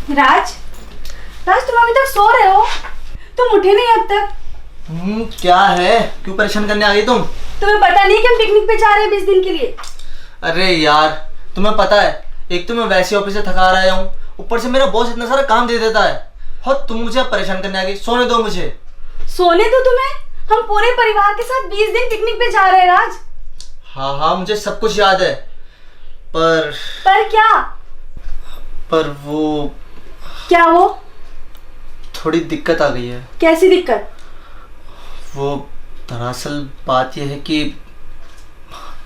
राज, राज तुम अभी तक सो रहे हो? तुम उठे नहीं अब तक? क्या है, क्यों परेशान करने आ गई तुम? तुम्हें पता नहीं कि हम पिकनिक पे जा रहे हैं 20 दिन के लिए? अरे यार, तुम्हें पता है, एक तो मैं वैसे ऑफिस से थका रहा हूँ, ऊपर से मेरा बॉस इतना सारा काम दे देता है। और तुम मुझे अब परेशान करने आ गई। सोने दो मुझे। सोने दो तुम्हें? हम पूरे परिवार के साथ 20 दिन पिकनिक पे जा रहे हैं राज। हाँ हाँ, मुझे सब कुछ याद है, पर क्या? पर वो क्या वो? थोड़ी दिक्कत आ गई है। कैसी दिक्कत? वो दरअसल बात यह है कि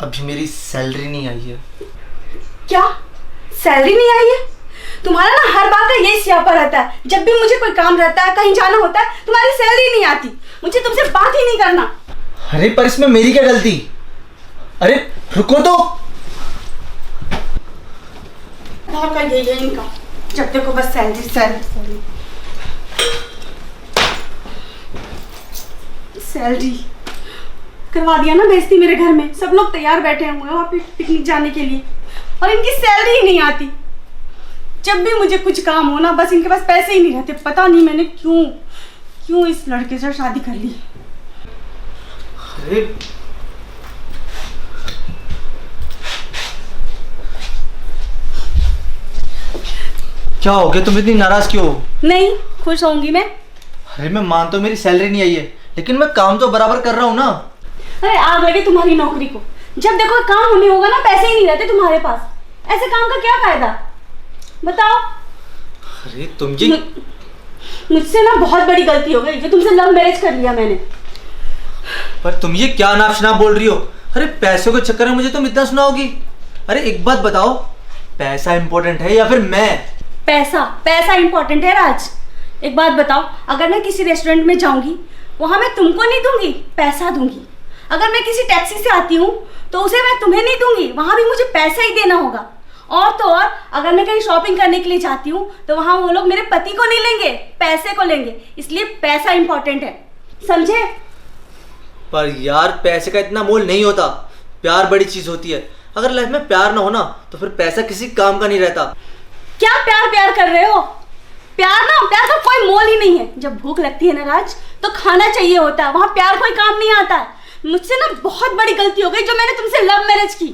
अभी मेरी सैलरी नहीं आई है। क्या? सैलरी नहीं आई है? तुम्हारा ना हर बात का यही स्यापा रहता है। जब भी मुझे कोई काम रहता है, कहीं जाना होता है, तुम्हारी सैलरी नहीं आती। मुझे तुमसे बात ही नहीं करना। अरे पर इसमें मेरी क्या गलती? अरे रुको तो। घर का यही है इनका, जब देखो बस सैलरी सैलरी सैलरी सैलरी। करवा दिया ना बेइज्जती मेरे घर में। सब लोग तैयार बैठे हुए हैं वहाँ पे पिकनिक जाने के लिए, और इनकी सैलरी ही नहीं आती। जब भी मुझे कुछ काम हो ना, बस इनके पास पैसे ही नहीं रहते। पता नहीं मैंने क्यों इस लड़के से शादी कर ली। अरे क्या हो गया, तुम इतनी नाराज क्यों हो? नहीं, खुश होंगी मैं। अरे मैं मानता हूँ मेरी सैलरी नहीं आई है, लेकिन मैं काम तो बराबर कर रहा हूँ ना। अरे आग लगे तुम्हारी नौकरी को। जब देखो काम हमें होगा ना, पैसे ही नहीं रहते तुम्हारे पास। ऐसे काम का क्या फायदा, बताओ? अरे तुम ये मुझसे ना बहुत बड़ी गलती हो गई जो तुमसे लव मैरिज कर लिया मैंने। पर तुम ये क्या नाप शनाप बोल रही हो? अरे पैसों के चक्कर में मुझे तुम इतना सुनाओगी? अरे एक बात बताओ, पैसा इंपॉर्टेंट है या फिर मैं? पैसा इंपॉर्टेंट है राज। एक बात बताओ, अगर मैं किसी रेस्टोरेंट में जाऊंगी, वहां मैं तुमको नहीं दूंगी, पैसा दूंगी। अगर मैं किसी टैक्सी से आती हूँ तो उसे मैं तुम्हें नहीं दूंगी, वहां भी मुझे पैसा ही देना होगा। और तो और, अगर मैं कहीं शॉपिंग करने के लिए जाती हूँ तो वहां वो लोग मेरे पति को नहीं लेंगे, पैसे को लेंगे। इसलिए पैसा इंपॉर्टेंट है, समझे? पर यार पैसे का इतना मोल नहीं होता, प्यार बड़ी चीज होती है। अगर लाइफ में प्यार ना हो ना, तो फिर पैसा किसी काम का नहीं रहता। क्या प्यार कर रहे हो? प्यार का कोई मोल ही नहीं है। जब भूख लगती है ना राज, तो खाना चाहिए होता है, वहां प्यार कोई काम नहीं आता है। मुझसे ना बहुत बड़ी गलती हो गई जो मैंने तुमसे लव मैरिज की।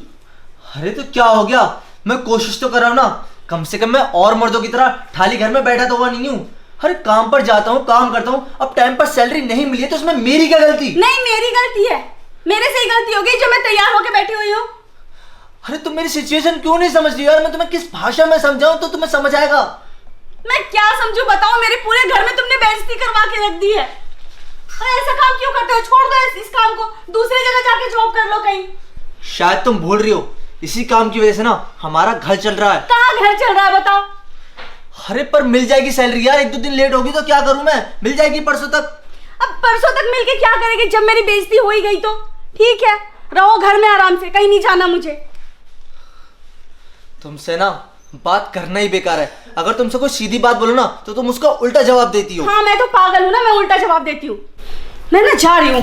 अरे तो क्या हो गया, मैं कोशिश तो कर रहा हूँ ना। कम से कम मैं और मर्दों की तरह थाली घर में बैठा तो हुआ नहीं हूँ। अरे काम पर जाता हूँ, काम करता हूँ, अब टाइम पर सैलरी नहीं मिली है तो उसमें मेरी क्या गलती? नहीं, मेरी गलती है। मेरे से ही गलती हो गई जो मैं तैयार होकर बैठी हुई हूँ। अरे तुम मेरी सिचुएशन क्यों नहीं समझ रही यार? मैं तुम्हें किस भाषा में समझाऊं तो तुम्हें समझ आएगा? मैं क्या समझूं बताओ? मेरे पूरे घर में तुमने बेइज्जती करवा के रख दी है। अरे ऐसा काम क्यों करते हो? छोड़ दो इस काम को, दूसरी जगह जाके जॉब कर लो कहीं। शायद तुम भूल रही हो, इसी काम की वजह से ना हमारा घर चल रहा है। कहाँ घर चल रहा है बताओ? अरे पर मिल जाएगी सैलरी यार, 1-2 दिन लेट होगी तो क्या करूं मैं? मिल जाएगी परसों तक। अब परसों तक मिलके क्या करेगी? जब मेरी बेइज्जती हो ही गई तो ठीक है, रहो घर में आराम से, कहीं नहीं जाना मुझे। तुमसे ना बात करना ही बेकार है। अगर तुमसे कोई सीधी बात बोलो ना तो तुम उसका उल्टा जवाब देती हो। हाँ, मैं तो पागल हूँ ना, मैं उल्टा जवाब देती हूँ। मैं ना जा रही हूँ।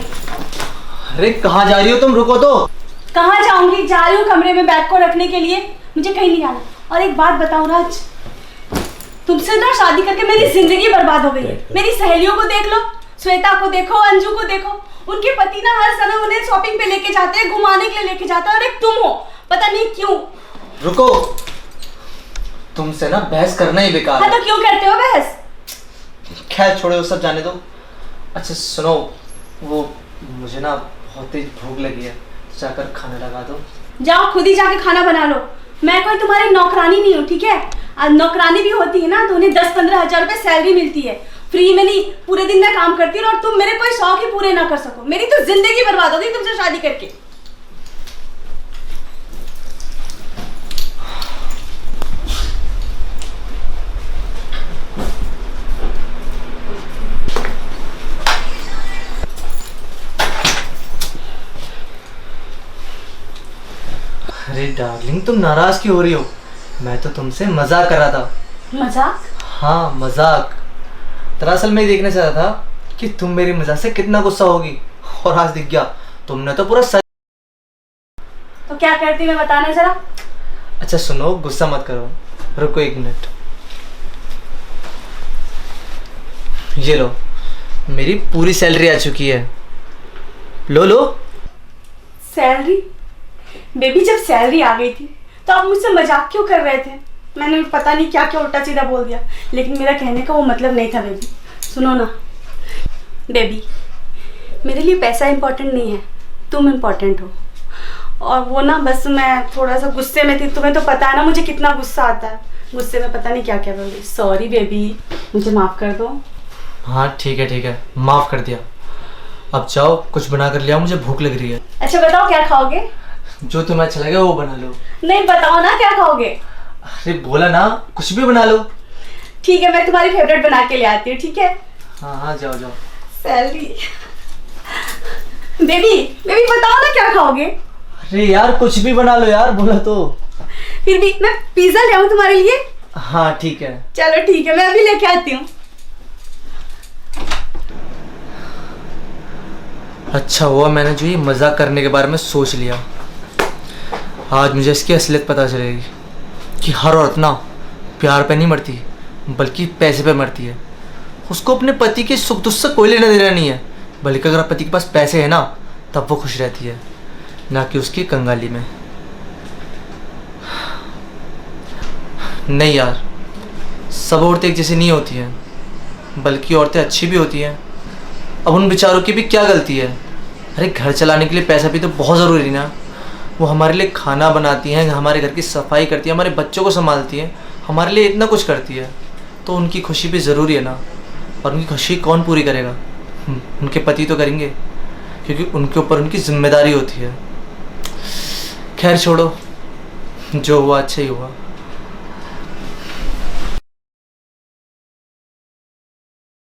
अरे कहाँ जा रही हो तुम? रुको तो। कहाँ जाऊंगी? जा रही हूँ कमरे में बैग को रखने के लिए, मुझे कहीं नहीं जाना। और एक बात बताऊं राज, तुमसे ना शादी करके मेरी जिंदगी बर्बाद हो गई है। मेरी सहेलियों को देख लो, श्वेता को देखो, अंजू को देखो, उनके पति ना हर समय उन्हें शॉपिंग पे लेके जाते हैं, घुमाने के लिए लेके जाते हैं, और एक तुम हो, पता नहीं क्यों। रुको, तुमसे ना बहस करना ही बेकार है। है। तो क्यों करते हो बहस? खैर छोड़ो, वो सब जाने दो। अच्छा सुनो, वो मुझे ना बहुत तेज भूख लगी है, जाकर खाना लगा दो। जाओ, खुद ही जाके खाना बना लो। मैं कोई तुम्हारी नौकरानी नहीं हूँ, ठीक है? नौकरानी भी होती है ना तो उन्हें 10-15 हजार रुपए सैलरी मिलती है, फ्री में नहीं। पूरे दिन मैं काम करती हूँ और तुम मेरे कोई शौक ही पूरे ना कर सको। मेरी तो जिंदगी बर्बाद होगी तुमसे शादी करके। अरे डार्लिंग, तुम नाराज क्यों हो रही हो? मैं तो तुमसे मजाक कर रहा था। मजाक? हाँ मजाक। दरअसल मैं देखना चाहता था कि तुम मेरी मजाक से कितना गुस्सा होगी, और आज दिख गया, तुमने तो पूरा सच। तो क्या करती मैं बताना जरा। अच्छा सुनो, गुस्सा मत करो, रुको 1 मिनट। ये लो, मेरी पूरी सैलरी आ चुकी है, लो लो। सैलरी? बेबी जब सैलरी आ गई थी तो आप मुझसे मजाक क्यों कर रहे थे? मैंने पता नहीं क्या क्या उल्टा सीधा बोल दिया, लेकिन मेरा कहने का वो मतलब नहीं था बेबी। सुनो ना बेबी, मेरे लिए पैसा इम्पोर्टेंट नहीं है, तुम इम्पोर्टेंट हो। और वो ना बस मैं थोड़ा सा गुस्से में थी, तुम्हें तो पता है ना मुझे कितना गुस्सा आता है, गुस्से में पता नहीं क्या क्या बोल रही। सॉरी बेबी, मुझे माफ़ कर दो। हाँ ठीक है, माफ़ कर दिया। अब जाओ, कुछ बना कर ले आओ, मुझे भूख लग रही है। अच्छा बताओ क्या खाओगे? जो तुम्हें अच्छा लगे वो बना लो। नहीं बताओ ना क्या खाओगे। अरे बोला ना, कुछ भी बना लो। ठीक है, मैं तुम्हारी फेवरेट बना के ले आती हूँ, ठीक है? हाँ जाओ जाओ। सैलरी। बेबी बेबी बताओ ना क्या खाओगे? अरे यार कुछ भी बना लो यार, बोला तो। फिर भी मैं पिज्जा ले आऊँ तुम्हारे लिए? हाँ ठीक है। चलो ठीक है, मैं अभी लेके आती हूँ। अच्छा हुआ मैंने जो ये मजाक करने के बारे में सोच लिया। आज मुझे इसकी असलियत पता चलेगी कि हर औरत ना प्यार पे नहीं मरती बल्कि पैसे पे मरती है। उसको अपने पति के सुख दुख से कोई लेना देना नहीं है, बल्कि अगर पति के पास पैसे है ना तब वो खुश रहती है, ना कि उसकी कंगाली में। नहीं यार, सब औरतें एक जैसी नहीं होती हैं, बल्कि औरतें अच्छी भी होती हैं। अब उन बेचारों की भी क्या गलती है? अरे घर चलाने के लिए पैसा भी तो बहुत ज़रूरी है ना। वो हमारे लिए खाना बनाती हैं, हमारे घर की सफाई करती है, हमारे बच्चों को संभालती हैं, हमारे लिए इतना कुछ करती है, तो उनकी खुशी भी ज़रूरी है ना। और उनकी खुशी कौन पूरी करेगा? उनके पति तो करेंगे, क्योंकि उनके ऊपर उनकी जिम्मेदारी होती है। खैर छोड़ो, जो हुआ अच्छा ही हुआ।